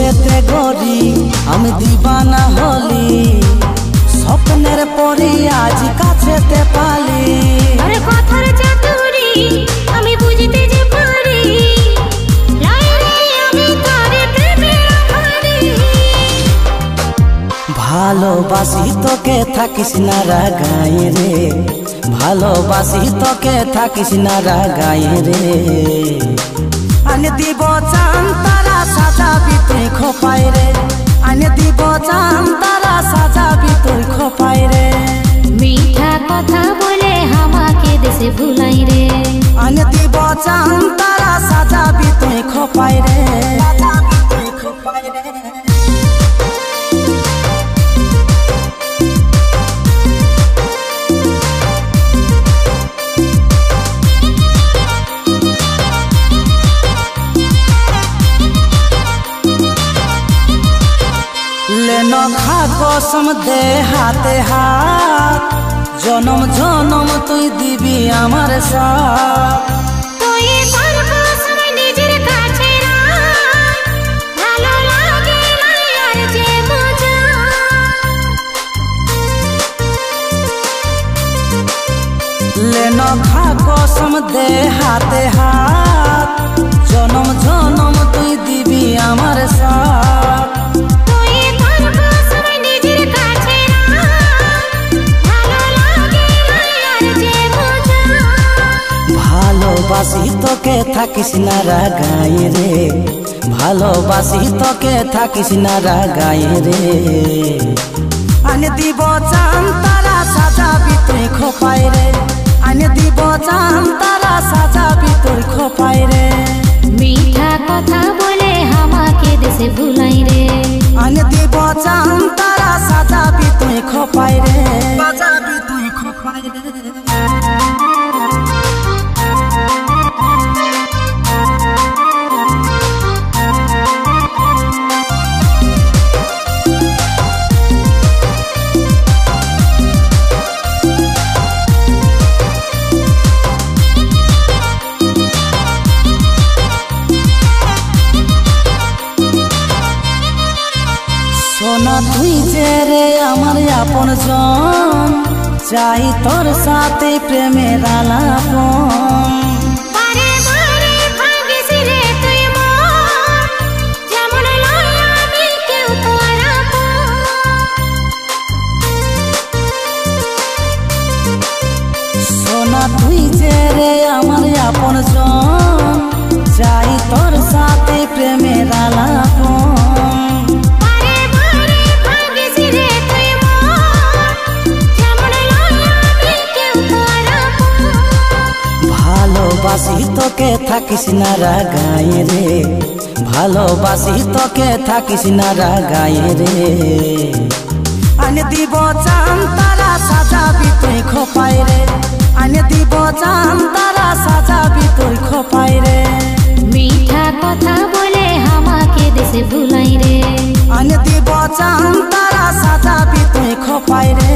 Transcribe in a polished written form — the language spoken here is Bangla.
দূরেতে গড়ি আমি দিবানা হলি স্বপ্নের পরি আজ কাছেতে পালি আরে কথার চাতুরি আমি বুঝতে যে পারি লাইরে আমি তারে প্রেমের আধারি ভালোবাসি তোকে থাকিস না রাগায় রে ভালোবাসি তোকে থাকিস না রাগায় রে আনে দিব চান তারা সাজাবি তুই খোপায় রে আনে দিব চান তারা সাজাবি তুই খোপায় রে মিঠা কথা বলে আমাকে দেশে ভুলাই রে আনে দিব চান তারা সাজাবি তুই খোপায় রে लेनो खा कसम दे हाथे हाथ जन्म जन्म तुई दिबी आमार साथ তুই পারবো সবাই নিজের কাছে রাখ ভালো লাগে না আর যে মজা लेनो खा कसम दे हाथे हाथ जन्म जन्म तुई दिबी आमार साथ ভালোবাসি তোকে থাকিস না রাগায় রে ভালোবাসি তোকে থাকিস না রাগায় রে আনে দিব চান তারা সাজাবি তুই খোপায় রে আনে দিব চান তারা সাজাবি তুই খোপায় রে মিঠা কথা বলে আমাকে দেশে ভুলাই রে আনে দিব চান তারা সাজাবি তুই খোপায় রে সাজাবি তুই খোপায় রে সোনা তুই যে রে আমার আপন জন চাই তোর সাথে প্রেমের আলাপন বারে বারে ভাগিস রে তুই মন যেমন লয় আমি কেউ তোর আপন সোনা তুই যে রে আমার আপন জন চাই তোর সাথে প্রেমের আলাপন ভালোবাসি তোকে থাকিস না রাগায় রে ভালোবাসি তোকে থাকিস না রাগায় রে আনে দিব চান তারা সাজাবি তুই খোপায় রে আনে দিব চান তারা সাজাবি তুই খোপায় রে মিঠা কথা বলে আমাকে দেশে ভুলাই রে আনে দিব চান তারা সাজাবি তুই খোপায় রে